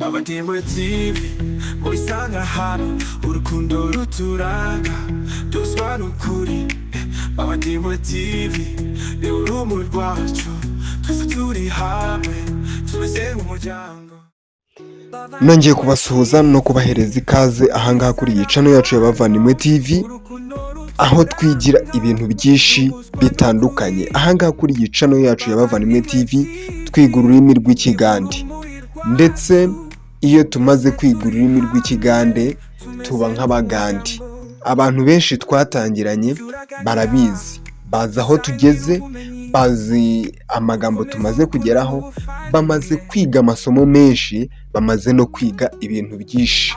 Babandimwe TV mubisanga hano urukundo ruturanga duswa n'ukuri. Babandimwe TV ni urumuri rwacu twese turi hamwe tumeze nk'umuryango. Nongeye kubasuhuza no kubahereza ikaze ahangaha kuri iyi channel yacu ya Bavandimwe TV, aho twigira ibintu byinshi bitandukanye. Ahangaha kuri iyi channel yacu ya Bavandimwe TV twiga ururimi rw'Ikigande, ndetse iyo tumaze kwiga ururimi rw'Ikigande tuba nk'Abagande. Abantu benshi twatangiranye barabizi, bazi aho tugeze, bazi amagambo tumaze kugeraho, bamaze kwiga amasomo menshi, bamaze no kwiga ibintu byinshi.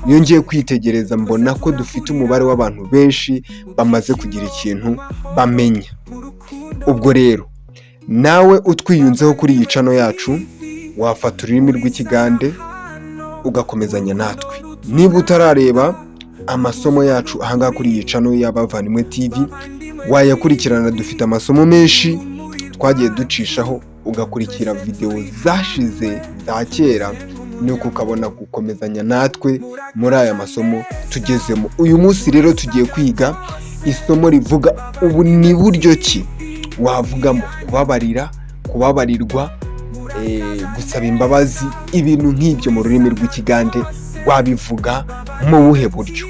Iyo ngiye kwitegereza mbona ko dufite umubare w'abantu benshi bamaze kugira ikintu bamenya. Ubwo rero nawe utwiyunzeho kuri iyi channel yacu wafata ururimi rw'Ikigande ugakomezanya natwe. Niba utarareba amasomo yacu ahangaha kuri iyi channel ya Bavandimwe TV, wayakurikirana. Dufite amasomo menshi twagiye ducishaho, ugakurikira video zashize za kera, nuko ukabona gukomezanya natwe muri aya masomo tugezemo. Uyu munsi rero tugiye kwiga isomo rivuga ubu ni buryo ki wavugamo kubabarira, kubabarirwa, gusaba imbabazi, ibintu nk'ibyo mu rurimi rw'Ikigande wabivuga mu buhe buryo.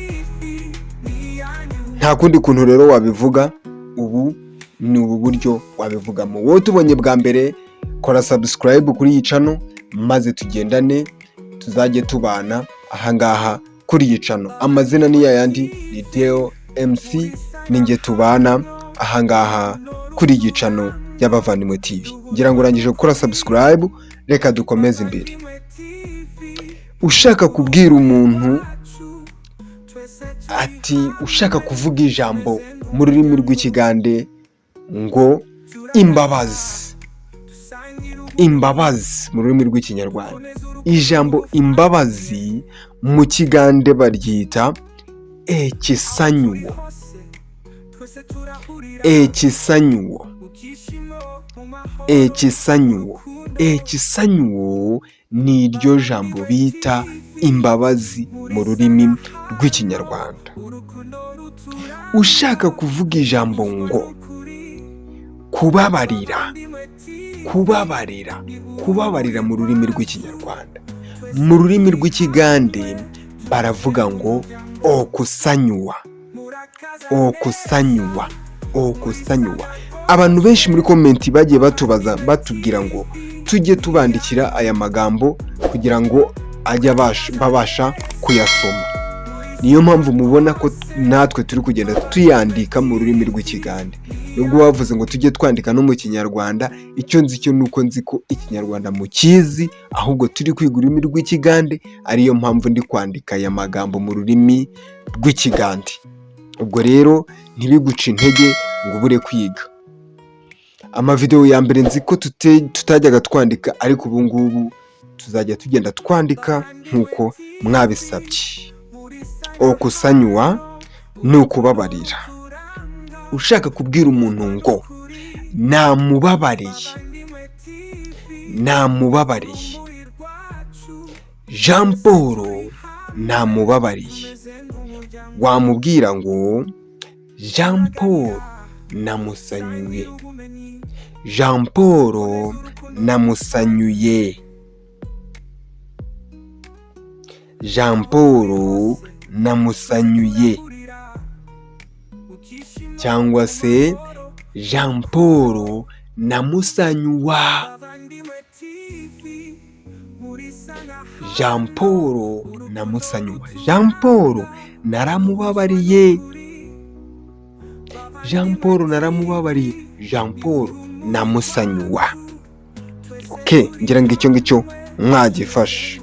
Nta kundi kuntu rero wabivuga, ubu ni ubu buryo wabivugamo. Wowe tubonye bwa mbere kora subscribe kuri iyi channel, maze tugendane tuzajye tubana ahangaha kuri iyi channel. Amazina ni yayandi, ni Deo MC, ninjye tubana ahangaha kuri iyi channel ya Bavandimwe TV. Ngira ngo urangije gukora subscribe, reka dukomeze imbere. Ushaka kubwira umuntu ati, ushaka kuvuga ijambo mu rurimi rw'Ikigande ngo imbabazi. Imbabazi mu rurimi rw'Ikinyarwanda, ijambo imbabazi mu Kigande baryita ekisanyuwo. Ekisanyuwo. Ekisanyuwo. Ekisanyuwo ni iryo jambo bita imbabazi mu rurimi rw'Ikinyarwanda. Ushaka kuvuga ijambo ngo kubabarira. Kubabarira. Kubabarira mu rurimi rw'Ikinyarwanda. Mu rurimi rw'Ikigande baravuga ngo okusanyuwa. Okusanyuwa. Okusanyuwa. Abantu benshi muri komenti bagiye batubaza batubwira ngo tujye tubandikira aya magambo kugira ngo ajye babasha kuyasoma. Niyo mpamvu mubona ko natwe turi kugenda tuyandika mu rurimi rw'Ikigande. Nubwo bavuze ngo tujye twandika no mu Kinyarwanda, icyo nzi cyo nuko nzi ko Ikinyarwanda mukizi, ahubwo turi kwiga ururimi rw'Ikigande, ariyo mpamvu ndi kwandika aya magambo mu rurimi rw'Ikigande. Ubwo rero ntibiguce intege ngo ubure kwiga. Amavideo ya mbere nzi ko tutajyaga twandika, ariko ubu ngubu tuzajya tugenda twandika nk'uko mwabisabye. Okusanyuwa ni ukubabarira. Ushaka kubwira umuntu ngo namubabariye. Namubabariye. Jean Paul namubabariye. Wamubwira ngo Jean Paul namusanyuye. Jean Paul namusanyuye. Jean Paul namusanyuye. Cyangwa se Jean Paul namusanyuwa. Jean Paul namusanyuwa. Jean Paul naramubabariye. Jean Paul naramubabariye. Jean Paul namusanyuwa. Okay, ngira ngo icyo ngicyo mwagifashe.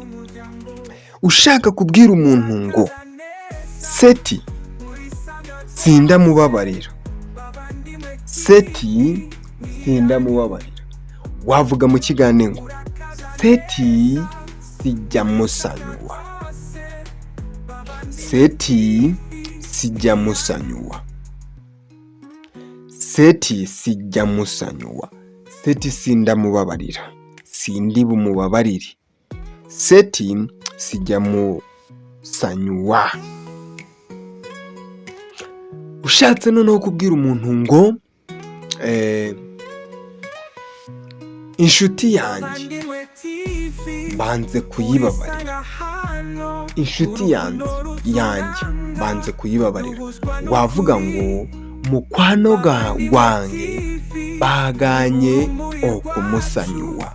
Ushaka kubwira umuntu ngo Seti sindamubabarira. Seti sindamubabarira. Wavuga mu Kigande ngo Seti sijya musanyuwa. Seti sijya musanyuwa. Seti sijya musanyuwa. Seti sindamubabarira. Sindi bumubabarire. seti sijya musanyuwa. Ushatse noneho kubwira umuntu ngo inshuti yanjye banze kuyibabarira, inshuti yanjye banze kuyibabarira, wavuga ngo mukwano gwange baganye okumusanyuwa,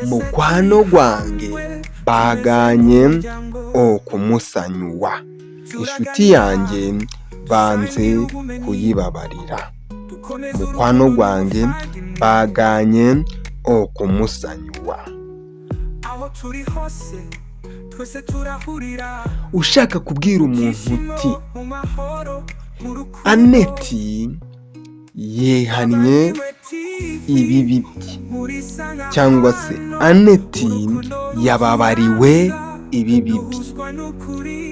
mukwano gwange baganye okumusanyuwa, inshuti yanjye banze kuyibabarira, mukwano gwange baganye okumusanyuwa. Ushaka kubwira umuntu uti Aneti yehannye ibibi bye, cyangwa se Aneti yababariwe ibibi bye,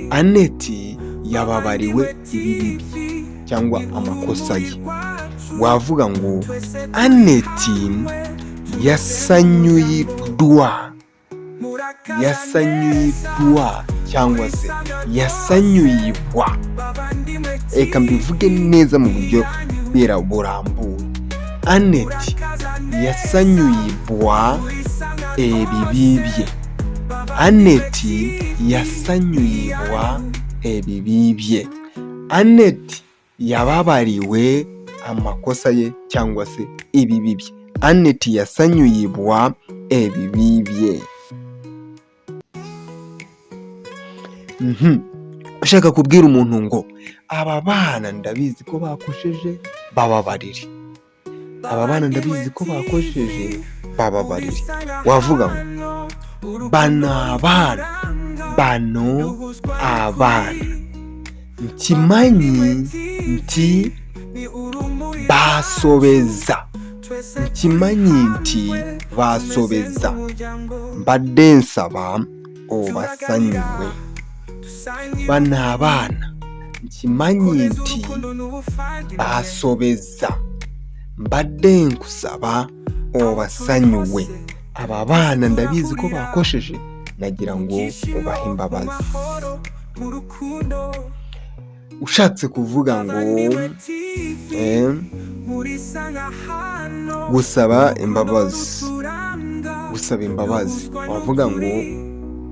Aneti yababariwe ibibi bye cyangwa amakosa ye, wavuga ngo Aneti yasanyuidwa cyangwa se yasanyuibwa. Eka mbivuge neza mu buryo burambuye, Aneti yasanyuibwa ebibi bye, Aneti yasanyuibwa ebibi bye, Aneti yababariwe amakosa ye cyangwa se ibibi bye, Aneti yasanyuibwa ebibi bye. Ushaka kubwira umuntu ngo aba bana ndabizi ko bakosheje bababarire, aba bana ndabizi ko bakosheje bababarire, wavuga ngo bano abana nkimanyi nti basobeza, mbadde nsaba obasanyuwe. Bano abana nkimanyi nti basobeza, mbadde nkusaba obasanyuwe. Aba bana ndabizi ko bakosheje, nagira ngo ubahe imbabazi. Ushatse kuvuga ngo gusaba imbabazi, wavuga ngo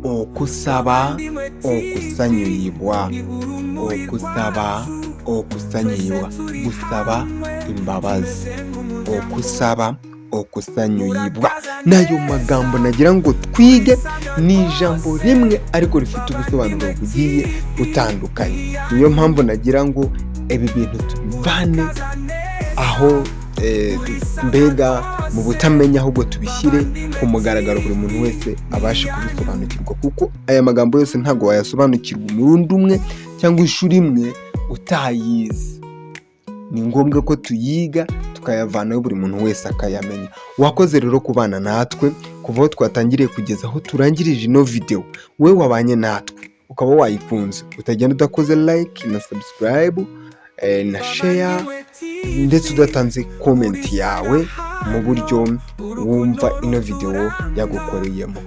okusaba okusanyuibwa, gusaba imbabazi, okusaba okusanyuibwa. Nayo magambo nagira ngo twige, ni ijambo rimwe ariko rifite ubusobanuro bugiye butandukanye. Niyo mpamvu nagira ngo ibi bintu tubivane aho mbega mu butamenya, ahubwo tubishyire ku mugaragaro, buri muntu wese abashe kubisobanukirwa, kuko aya magambo yose ntabwo wayasobanukirwa umurundi umwe cyangwa ishuri imwe utayizi. Ni ngombwa ko tuyiga tukayavanaho, buri muntu wese akayamenya. Wakoze rero kubana natwe kuva aho twatangiriye kugeza aho turangirije ino video. We wabanye natwe ukaba wayikunze, utagenda udakoze like na subscribe na share, ndetse udatanze comment yawe mu buryo wumva ino video yagukoreyemo.